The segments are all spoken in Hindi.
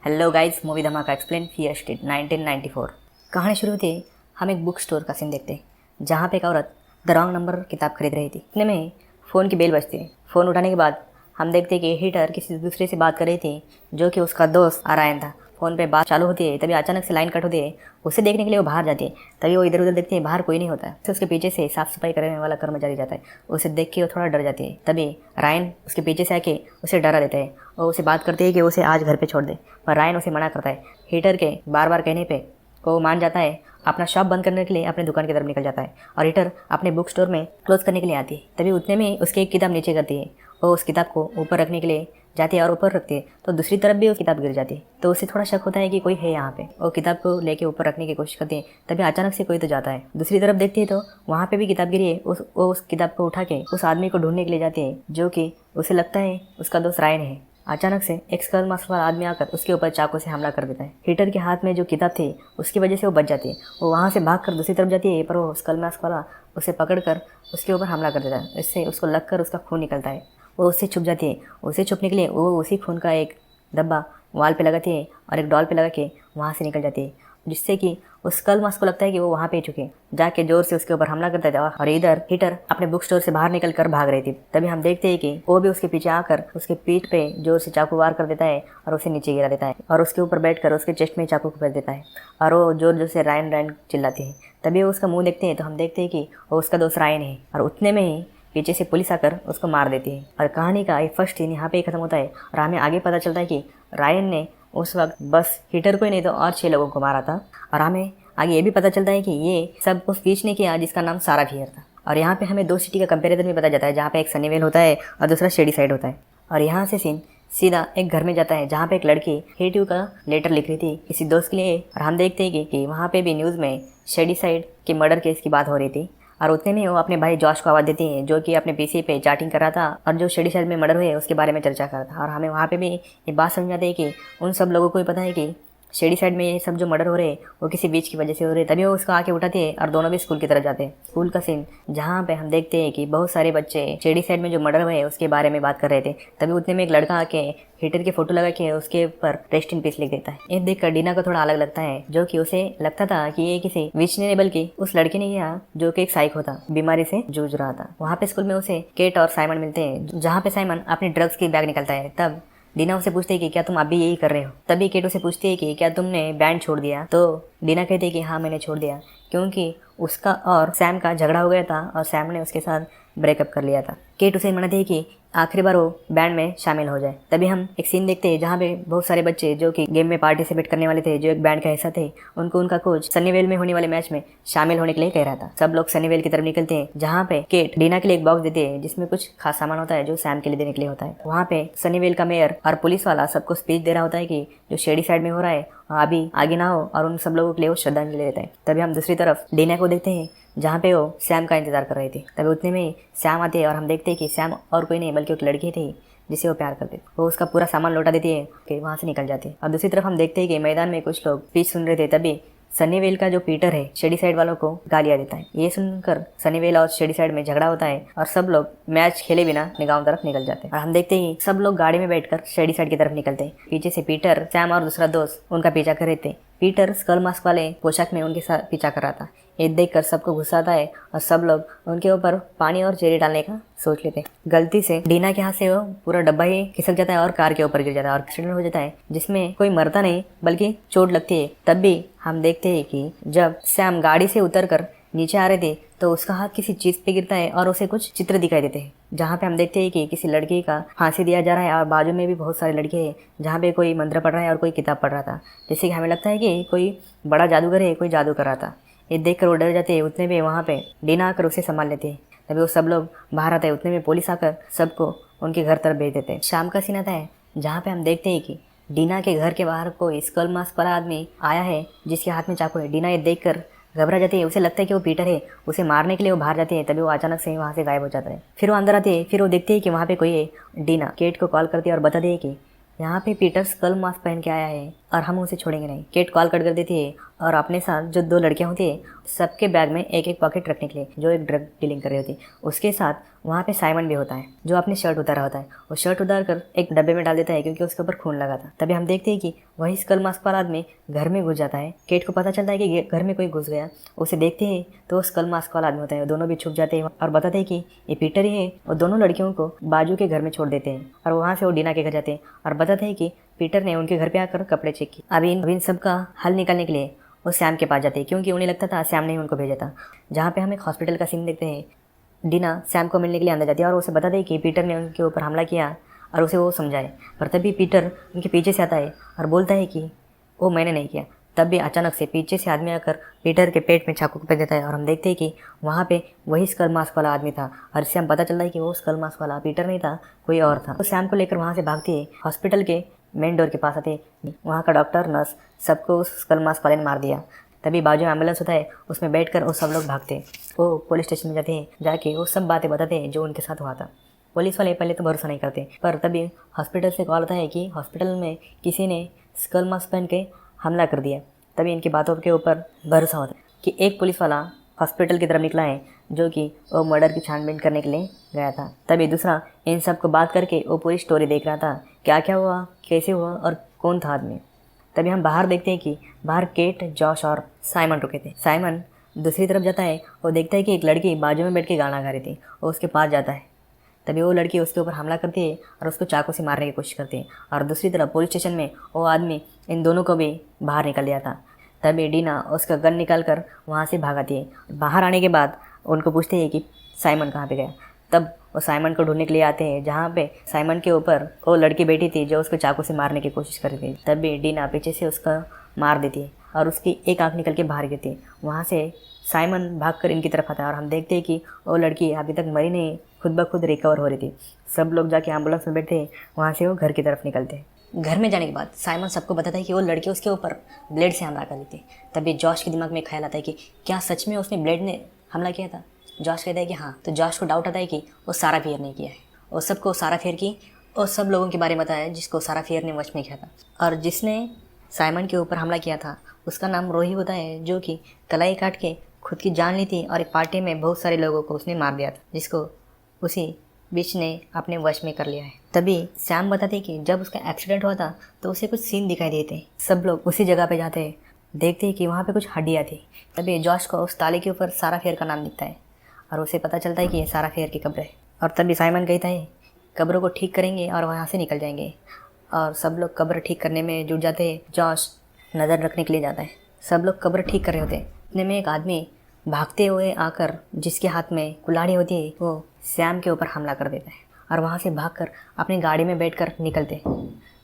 हेलो गाइस, मूवी धमाका एक्सप्लेन फियर स्ट्रीट 1994। कहानी शुरू होती है, हम एक बुक स्टोर का सीन देखते हैं जहाँ पे एक औरत द रॉन्ग नंबर किताब खरीद रही थी। इतने में फ़ोन की बेल बजती है। फ़ोन उठाने के बाद हम देखते हैं कि हीटर किसी दूसरे से बात कर रही थी जो कि उसका दोस्त आरायन था। फ़ोन पे बात चालू होती है, तभी अचानक से लाइन कट होती है। उसे देखने के लिए वो बाहर जाती है, तभी वो इधर उधर देखती है, बाहर कोई नहीं होता है। तो उसके पीछे से साफ़ सफाई करने वाला कर्मचारी जाता है। उसे देख के वो थोड़ा डर जाती है। तभी रायन उसके पीछे से आके उसे डरा देता है और उसे बात करती है कि उसे आज घर पे छोड़ दे, पर रायन उसे मना करता है। हीटर के बार बार कहने पे वो मान जाता है। अपना शॉप बंद करने के लिए अपने दुकान की तरफ निकल जाता है और हीटर अपने बुक स्टोर में क्लोज करने के लिए आती है। तभी उतने में उसकी एक किताब नीचे करती है। वो उस किताब को ऊपर रखने के लिए जाती है और ऊपर रखती है तो दूसरी तरफ भी वो किताब गिर जाती है। तो उसे थोड़ा शक होता है कि कोई है यहाँ पे। वो किताब को लेके ऊपर रखने की कोशिश करती है, तभी अचानक से कोई तो जाता है। दूसरी तरफ देखती है तो वहाँ पे भी किताब गिरी है। वो उस किताब को उठा के उस आदमी को ढूंढने के लिए जाती है जो कि उसे लगता है उसका दोस्त रायन है। अचानक से एक स्कल मास्क वाला आदमी आकर उसके ऊपर चाकू से हमला कर देता है। हीटर के हाथ में जो किताब थी उसकी वजह से वो बच जाती है। वो वहाँ से भागकर दूसरी तरफ जाती है, पर वो स्कल मास्क वाला उसे पकड़कर उसके ऊपर हमला कर देता है। इससे उसको लगकर उसका खून निकलता है। वो उससे छुप जाती है। उसे छुपने के लिए वो उसी खून का एक डब्बा वाल पे लगाती है और एक डॉल पे लगा के वहाँ से निकल जाती है, जिससे कि उस स्कल मास्क को लगता है कि वो वहाँ पे चुके जाके जोर से उसके ऊपर हमला करता था। और इधर हीटर अपने बुक स्टोर से बाहर निकल कर भाग रही थी। तभी हम देखते हैं कि वो भी उसके पीछे आकर उसके पीठ पे जोर से चाकू वार कर देता है और उसे नीचे गिरा देता है और उसके ऊपर बैठकर उसके चेस्ट में चाकू को फेर देता है और वो जोर जोर से रायन रायन चिल्लाती है। तभी वो उसका मुंह देखते हैं तो हम देखते हैं कि वो उसका दोस्त रायन है और उतने में ही पीछे से पुलिस आकर उसको मार देती है। और कहानी का ये फर्स्ट सीन यहाँ पे ही खत्म होता है और हमें आगे पता चलता है कि रायन ने उस वक्त बस हीटर को ही नहीं तो और 6 लोगों को मारा था। और हमें आगे ये भी पता चलता है कि ये सब उस बीच ने किया जिसका नाम सारा फियर था। और यहाँ पे हमें 2 सिटी का कंपैरिजन भी पता जाता है, जहाँ पे एक सनीवेल होता है और दूसरा शेडीसाइड होता है। और यहाँ से सीन सीधा एक घर में जाता है जहाँ पे एक लड़की हेटिव का लेटर लिख रही थी किसी दोस्त के लिए। और हम देखते हैं कि वहाँ पे भी न्यूज़ में शेडीसाइड के मर्डर केस की बात हो रही थी। और उतने में वो अपने भाई जॉश को आवाज़ देती है जो कि अपने पीसी पे चैटिंग कर रहा था और जो शेडीसाइड में मर्डर हुए उसके बारे में चर्चा कर रहा था। और हमें वहाँ पे भी ये बात समझ आती है कि उन सब लोगों को ही पता है कि शेडीसाइड में ये सब जो मर्डर हो रहे हैं वो किसी बीच की वजह से हो रहे हैं। तभी वो उसको आके उठाती है और दोनों भी स्कूल की तरफ जाते हैं। स्कूल का सीन जहाँ पे हम देखते हैं कि बहुत सारे बच्चे शेडीसाइड में जो मर्डर हुए उसके बारे में बात कर रहे थे। तभी उतने में एक लड़का आके हीटर की फोटो लगा के उसके ऊपर रेस्ट इन पीस लिख देता है। ये देखकर डीना को थोड़ा अलग लगता है, जो कि उसे लगता था कि ये किसी विच ने बल्कि उस लड़के ने किया जो कि एक साइको था, बीमारी से जूझ रहा था। वहाँ पे स्कूल में उसे केट और साइमन मिलते हैं, जहाँ पे साइमन अपने ड्रग्स की बैग निकलता है। तब डीना उसे पूछती है कि क्या तुम अभी यही कर रहे हो। तभी केट उसे पूछती है कि क्या तुमने बैंड छोड़ दिया। तो डीना कहती है कि हाँ मैंने छोड़ दिया, क्योंकि उसका और सैम का झगड़ा हो गया था और सैम ने उसके साथ ब्रेकअप कर लिया था। केट उसे मनाती है कि आखिरी बार वो बैंड में शामिल हो जाए। तभी हम एक सीन देखते हैं जहाँ पे बहुत सारे बच्चे जो कि गेम में पार्टिसिपेट करने वाले थे, जो एक बैंड का हिस्सा थे, उनको उनका कोच सनीवेल में होने वाले मैच में शामिल होने के लिए कह रहा था। सब लोग सनीवेल की तरफ निकलते हैं, जहाँ पे केट डीना के लिए एक बॉक्स देती है जिसमें कुछ खास सामान होता है जो सैम के लिए देने के लिए होता है। वहाँ पे सनीवेल का मेयर और पुलिस वाला सबको स्पीच दे रहा होता है कि जो शेडीसाइड में हो रहा है अभी आगे ना हो, और उन सब लोगों के लिए वो श्रद्धांजलि देता है। तभी हम दूसरी तरफ डीना को देखते हैं जहाँ पे वो सैम का इंतजार कर रही थी। तभी उतने में सैम आती है और हम देखते हैं कि सैम और कोई नहीं बल्कि एक लड़की थी जिसे वो प्यार करते। वो उसका पूरा सामान लौटा देती है कि वहाँ से निकल जाती है। और दूसरी तरफ हम देखते हैं कि मैदान में कुछ लोग स्पीच सुन रहे थे। तभी सनीवेल का जो पीटर है शेडीसाइड वालों को गालियाँ देता है। ये सुनकर सनीवेल और शेडीसाइड में झगड़ा होता है और सब लोग मैच खेले बिना गाँव तरफ निकल जाते हैं। और हम देखते ही सब लोग गाड़ी में बैठकर शेडीसाइड की तरफ निकलते हैं। पीछे से पीटर, सैम और दूसरा दोस्त उनका पीछा कर रहे थे। पीटर स्कल मास्क वाले पोशाक में उनके साथ पीछा कर रहा था। ये देखकर सबको गुस्सा आता है और सब लोग उनके ऊपर पानी और चेरी डालने का सोच लेते हैं। गलती से डीना के हाथ से वो पूरा डब्बा ही खिसक जाता है और कार के ऊपर गिर जाता है और एक्सीडेंट हो जाता है, जिसमें कोई मरता नहीं बल्कि चोट लगती है। तब भी हम देखते हैं कि जब सैम गाड़ी से उतरकर नीचे आ रहे थे तो उसका हाथ किसी चीज़ पे गिरता है और उसे कुछ चित्र दिखाई देते हैं, जहाँ पे हम देखते हैं कि किसी लड़की का फांसी दिया जा रहा है और बाजू में भी बहुत सारे लड़के हैं जहाँ पे कोई मंत्र पढ़ रहा है और कोई किताब पढ़ रहा था, जिससे कि हमें लगता है कि कोई बड़ा जादूगर है, कोई जादू कर रहा था। ये देख कर वो डर जाते हैं। उतने में वहाँ पे डीना आकर उसे संभाल लेते हैं। तभी वो सब लोग बाहर आते हैं। उतने में पुलिस आकर सबको उनके घर तरफ भेज देते हैं। शाम का सीन आता है जहाँ पे हम देखते हैं कि डीना के घर के बाहर कोई स्कल मास्क वाला आदमी आया है जिसके हाथ में चाकू है। डीना ये देख कर घबरा जाती है। उसे लगता है कि वो पीटर है, उसे मारने के लिए वो बाहर जाती है। तभी वो अचानक से वहाँ से गायब हो जाता है। फिर वो अंदर आती है। फिर वो देखती है कि वहाँ पे कोई है। डीना केट को कॉल करती है और बताती है कि यहाँ पे पीटर स्कल मास्क पहन के आया है और हम उसे छोड़ेंगे नहीं। केट कॉल कट कर देती है और अपने साथ जो 2 लड़कियां होती है सबके बैग में एक एक पॉकेट रखने के लिए, जो एक ड्रग डीलिंग कर रही होती है। उसके साथ वहाँ पे साइमन भी होता है जो अपनी शर्ट उतारा होता है। वो शर्ट उतार कर एक डब्बे में डाल देता है क्योंकि उसके ऊपर खून लगा था। तभी हम देखते हैं कि वही स्कल मास्क वाला आदमी घर में घुस जाता है। केट को पता चलता है कि घर में कोई घुस गया। उसे देखते हैं तो वो स्कल मास्क वाला आदमी होता है। दोनों भी छुप जाते हैं और बताते हैं कि ये पीटर ही है। और दोनों लड़कियों को बाजू के घर में छोड़ देते हैं और वहाँ से वो डीना के घर जाते हैं और बताते हैं कि पीटर ने उनके घर पे आकर कपड़े चेक किए। अब इन सब का हल निकालने के लिए वो सैम के पास जाते हैं क्योंकि उन्हें लगता था सैम ने ही उनको भेजा था। जहाँ पे हम एक हॉस्पिटल का सीन देखते हैं। डीना सैम को मिलने के लिए अंदर जाती है और उसे बताते हैं कि पीटर ने उनके ऊपर हमला किया और उसे वो समझाए। पर तभी पीटर उनके पीछे से आता है और बोलता है कि वो मैंने नहीं किया। तब भी अचानक से पीछे से आदमी आकर पीटर के पेट में चाकू फेंक देता है और हम देखते हैं कि वहाँ पे वही स्कल मास्क वाला आदमी था। और इससे हम पता चलता है कि वो स्कल मास्क वाला पीटर नहीं था, कोई और था। तो सैम को लेकर वहाँ से भागती है। हॉस्पिटल के मेन डोर के पास आते वहाँ का डॉक्टर नर्स सबको उस स्कल मास्क वाले ने मार दिया। तभी बाजू में एम्बुलेंस होता है, उसमें बैठकर वो सब लोग भागते। वो पुलिस स्टेशन में जाते हैं, जाके वो सब बातें बताते हैं जो उनके साथ हुआ था। पुलिस वाले पहले तो भरोसा नहीं करते, पर तभी हॉस्पिटल से कॉल आता है कि हॉस्पिटल में किसी ने स्कल मास्क पहन के हमला कर दिया। तभी इनकी बातों के ऊपर भरोसा होता है कि एक पुलिस वाला हॉस्पिटल की तरफ निकला है जो कि वो मर्डर की छानबीन करने के लिए गया था। तभी दूसरा इन सब को बात करके वो पूरी स्टोरी देख रहा था, क्या क्या हुआ, कैसे हुआ और कौन था आदमी। तभी हम बाहर देखते हैं कि बाहर केट, जॉश और साइमन रुके थे। साइमन दूसरी तरफ जाता है और देखता है कि एक लड़की बाजू में बैठ के गाना गा रही थी। वो उसके पास जाता है। तभी वो लड़की उसके ऊपर हमला करती है और उसको चाकू से मारने की कोशिश करती है। और दूसरी तरफ पुलिस स्टेशन में वो आदमी इन दोनों को भी बाहर निकल दिया था। तभी डीना उसका गन निकाल कर वहाँ से भाग आती है। बाहर आने के बाद उनको पूछते हैं कि साइमन कहाँ पे गया। तब वो साइमन को ढूंढने के लिए आते हैं, जहाँ पे साइमन के ऊपर वो लड़की बैठी थी जो उसको चाकू से मारने की कोशिश कर रही थी। तब भी डीना पीछे से उसका मार देती है और उसकी एक आँख निकल के बाहर गिरती है। वहाँ से साइमन भागकर इनकी तरफ आता है और हम देखते हैं कि वो लड़की अभी तक मरी नहीं, खुद ब खुद रिकवर हो रही थी। सब लोग जाके एम्बुलेंस में बैठते हैं, वहाँ से वो घर की तरफ निकलते हैं। घर में जाने के बाद साइमन सबको बताता है कि वो लड़की उसके ऊपर ब्लेड से हमला कर दी थी। तभी जॉश के दिमाग में ख्याल आता है कि क्या सच में उसने ब्लेड ने हमला किया था। जॉश कहता है कि हाँ। तो जॉश को डाउट आता है कि वो सारा फियर ने किया है। और सबको सारा फियर की और सब लोगों के बारे में बताया जिसको सारा फियर ने वश में किया था। और जिसने साइमन के ऊपर हमला किया था उसका नाम रोही होता है, जो कि कलाई काट के खुद की जान ली थी और एक पार्टी में बहुत सारे लोगों को उसने मार दिया था, जिसको उसी बिच ने अपने वश में कर लिया है। तभी सैम बताते कि जब उसका एक्सीडेंट हुआ था तो उसे कुछ सीन दिखाई देते। सब लोग उसी जगह पे जाते हैं, देखते हैं कि वहाँ पे कुछ हड्डियाँ थी। तभी जॉश को उस ताले के ऊपर सारा फेयर का नाम दिखता है और उसे पता चलता है कि ये सारा फेयर की कब्र है। और तभी साइमन कहता है कब्रों को ठीक करेंगे और वहाँ से निकल जाएंगे। और सब लोग कब्र ठीक करने में जुट जाते हैं। जॉश नज़र रखने के लिए जाता है। सब लोग कब्र ठीक कर रहे होते हैं। इतने में एक आदमी भागते हुए आकर, जिसके हाथ में कुल्हाड़ी होती है, वो सैम के ऊपर हमला कर देता है और वहाँ से भागकर अपनी गाड़ी में बैठकर निकलते।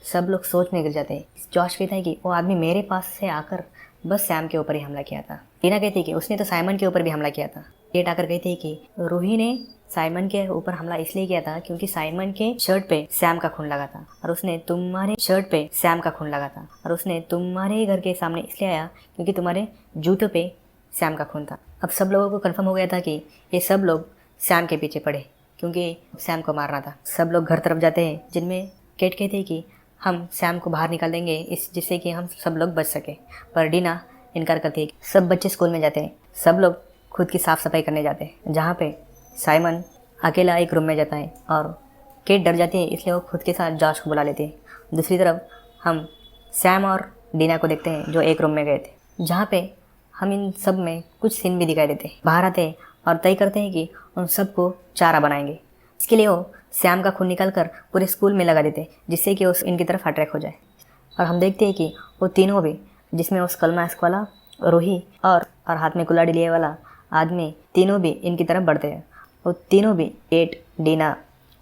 सब लोग सोच में गिर जाते हैं। जॉश कहता है कि वो आदमी मेरे पास से आकर बस सैम के ऊपर ही हमला किया था। टीना कहती है कि उसने तो साइमन के ऊपर भी हमला किया था। केट आकर कहती है कि रूही ने साइमन के ऊपर हमला इसलिए किया था क्योंकि साइमन के शर्ट पे सैम का खून लगा था और उसने तुम्हारे शर्ट पे सैम का खून लगा था और उसने तुम्हारे घर के सामने इसलिए आया क्योंकि तुम्हारे जूतों पे सैम का खून था। अब सब लोगों को कंफर्म हो गया था कि ये सब लोग सैम के पीछे पड़े क्योंकि सैम को मारना था। सब लोग घर तरफ जाते हैं, जिनमें केट कहते हैं कि हम सैम को बाहर निकाल देंगे जिससे कि हम सब लोग बच सके। पर डीना इनकार करती है। सब बच्चे स्कूल में जाते हैं। सब लोग खुद की साफ़ सफाई करने जाते हैं, जहाँ पे साइमन अकेला एक रूम में जाता है और केट डर जाती है, इसलिए वो खुद के साथ जॉश को बुला लेती है। दूसरी तरफ हम सैम और डीना को देखते हैं जो एक रूम में गए थे, जहाँ पे हम इन सब में कुछ सीन भी दिखाई देते हैं। बाहर आते हैं और तय करते हैं कि उन सबको चारा बनाएंगे। इसके लिए वो सैम का खून निकाल कर पूरे स्कूल में लगा देते, जिससे कि उस इनकी तरफ अट्रैक्ट हो जाए। और हम देखते हैं कि वो तीनों भी, जिसमें उस स्कल मास्क वाला, रूही और हाथ में कुल्हाड़ी लिए वाला आदमी, तीनों भी इनकी तरफ बढ़ते हैं। वो तीनों भी केट, डीना,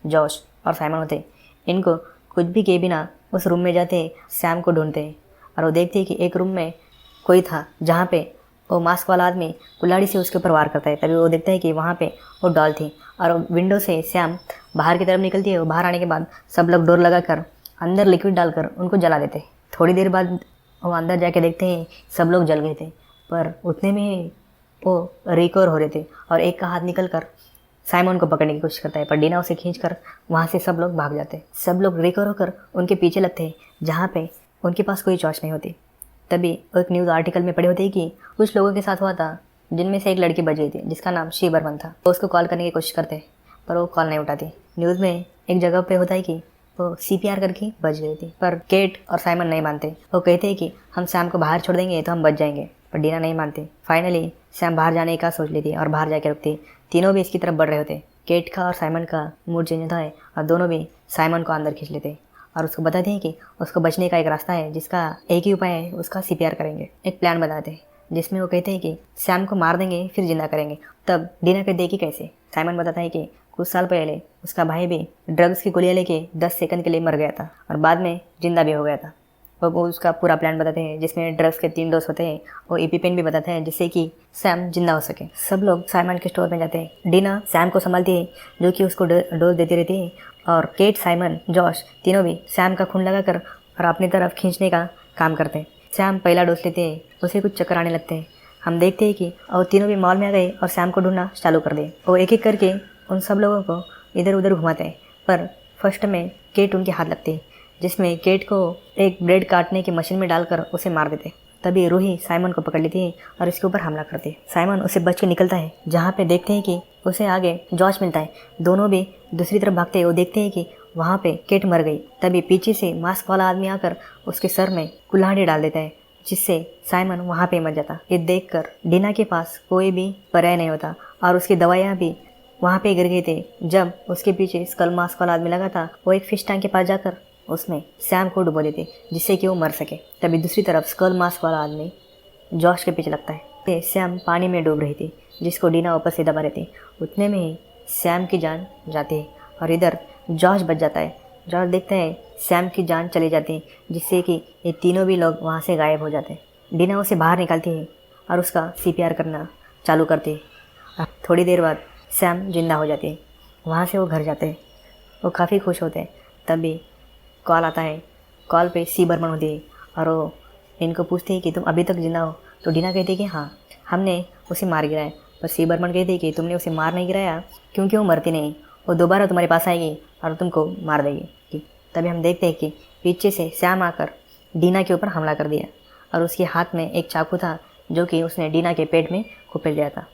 जॉश और साइमन होते। इनको कुछ भी किए बिना उस रूम में जाते सैम को ढूंढते हैं और वो देखते हैं कि एक रूम में कोई था, जहाँ पे वो मास्क वाला आदमी कुल्हाड़ी से उसके ऊपर वार करता है। तभी वो देखता है कि वहाँ पे वो डॉल थी और विंडो से सैम बाहर की तरफ निकलती है। वो बाहर आने के बाद सब लोग डोर लगाकर अंदर लिक्विड डालकर उनको जला देते। थोड़ी देर बाद वो अंदर जाके देखते हैं सब लोग जल गए थे, पर उतने में वो रिकवर हो रहे थे और एक का हाथ निकल कर साइमन को पकड़ने की कोशिश करता है, पर डीना उसे खींचकर वहाँ से सब लोग भाग जाते। सब लोग रिकवर होकर उनके पीछे लगते हैं, जहाँ पे उनके पास कोई चॉइस नहीं होती। तभी एक न्यूज़ आर्टिकल में पढ़े होते कि कुछ लोगों के साथ हुआ था, जिनमें से एक लड़की बच गई थी जिसका नाम शी बर्मन था। वो उसको कॉल करने की कोशिश करते पर वो कॉल नहीं उठाती। न्यूज़ में एक जगह पे होता है कि वो CPR करके बच गई थी, पर केट और साइमन नहीं मानते। वो कहते हैं कि हम सैम को बाहर छोड़ देंगे तो हम बच जाएंगे, पर डीना नहीं मानती। फाइनली सैम बाहर जाने का सोच लेती और बाहर जाके रुकती। तीनों भी इसकी तरफ बढ़ रहे होते। केट का और साइमन का मूड चेंज होता है और दोनों भी साइमन को अंदर खींच लेते और उसको बताते हैं कि उसको बचने का एक रास्ता है, जिसका एक ही उपाय है, उसका CPR करेंगे। एक प्लान बताते हैं जिसमें वो कहते हैं कि सैम को मार देंगे फिर जिंदा करेंगे। तब डीना कहती है कि कैसे। साइमन बताता है कि कुछ साल पहले उसका भाई भी ड्रग्स की गोलियां लेके 10 सेकंड के लिए मर गया था और बाद में जिंदा भी हो गया था। वो उसका पूरा प्लान बताते हैं जिसमें ड्रग्स के 3 डोज होते हैं और EpiPen भी बताते हैं जिससे कि सैम जिंदा हो सके। सब लोग साइमन के स्टोर में जाते हैं। डीना सैम को संभालती है जो कि उसको डोज देती रहती है और केट, साइमन, जॉश तीनों भी सैम का खून लगाकर और अपनी तरफ खींचने का काम करते हैं। सैम पहला डोज लेते हैं, उसे कुछ चक्कर आने लगते हैं। हम देखते हैं कि और तीनों भी मॉल में आ गए और सैम को ढूंढना चालू कर दे। वो एक एक करके उन सब लोगों को इधर उधर घुमाते हैं, पर फर्स्ट में केट उनके हाथ लगती है, जिसमें केट को एक ब्रेड काटने की मशीन में डालकर उसे मार देते। तभी रूही साइमन को पकड़ लेती है और इसके ऊपर हमला करती है। साइमन उसे बच के निकलता है, जहाँ पे देखते हैं कि उसे आगे जॉश मिलता है। दोनों भी दूसरी तरफ भागते हैं। वो देखते हैं कि वहाँ पे केट मर गई। तभी पीछे से मास्क वाला आदमी आकर उसके सर में कुल्हाड़ी डाल देता है, जिससे साइमन वहाँ पे मर जाता। ये देखकर डीना के पास कोई भी पर्याय नहीं होता और उसकी दवाइयाँ भी वहाँ पे गिर गए थे। जब उसके पीछे स्कल मास्क वाला आदमी लगा था, वो एक फिश टैंक के पास जाकर उसमें सैम को डुबो देते जिससे कि वो मर सके। तभी दूसरी तरफ स्कल मास्क वाला आदमी जॉश के पीछे लगता है। सैम पानी में डूब रही थी, जिसको डीना ऊपर से दबा रही थी। उतने में ही सैम की जान जाती है और इधर जॉश बच जाता है। जॉश देखता है सैम की जान चली जाती है, जिससे कि ये तीनों भी लोग वहाँ से गायब हो जाते हैं। डीना उसे बाहर निकालती है और उसका CPR करना चालू करती है। थोड़ी देर बाद सैम जिंदा हो जाती है। वहाँ से वो घर जाते हैं। वो काफ़ी खुश होते हैं। तभी कॉल आता है। कॉल पे शी बर्मन होती है और वो इनको पूछती है कि तुम अभी तक जिंदा हो। तो डीना कहती है कि हाँ, हमने उसे मार गिराया। पर शी बर्मन कहती है कि तुमने उसे मार नहीं गिराया, क्योंकि वो मरती नहीं, वो दोबारा तुम्हारे पास आएगी और तुमको मार देगी। तभी हम देखते हैं कि पीछे से सैम आकर डीना के ऊपर हमला कर दिया और उसके हाथ में एक चाकू था, जो कि उसने डीना के पेट में कुपेल दिया था।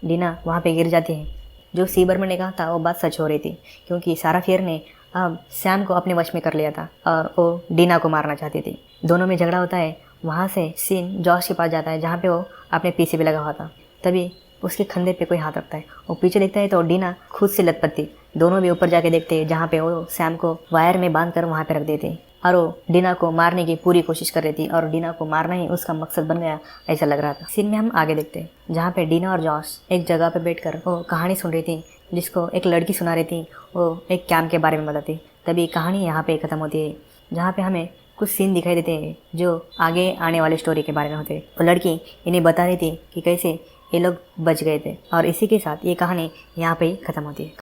डीना वहाँ पे गिर जाती है। जो शी बर्मन ने कहा था वो बात सच हो रही थी, क्योंकि सारा फियर ने अब सैम को अपने वश में कर लिया था और वो डीना को मारना चाहती थी। दोनों में झगड़ा होता है। वहाँ से सीन जॉश के पास जाता है, जहाँ पे वो अपने पीछे भी लगा हुआ था। तभी उसके कंधे पे कोई हाथ रखता है। वो पीछे देखता है तो डीना खुद से लथपथती। दोनों भी ऊपर जाके देखते हैं, जहाँ पे वो सैम को वायर में बांध कर वहाँ पे रख देते और वो डीना को मारने की पूरी कोशिश कर रही थी और डीना को मारना ही उसका मकसद बन गया, ऐसा लग रहा था। सीन में हम आगे देखते हैं, जहाँ पे डीना और जॉश एक जगह पे बैठकर वो कहानी सुन रही थी, जिसको एक लड़की सुना रही थी। वो एक कैंप के बारे में बताती। तभी कहानी यहाँ पे ख़त्म होती है, जहाँ पे हमें कुछ सीन दिखाई देते हैं जो आगे आने वाले स्टोरी के बारे में होते हैं। वो लड़की इन्हें बता रही थी कि कैसे ये लोग बच गए थे और इसी के साथ ये कहानी यहाँ पे ही ख़त्म होती है।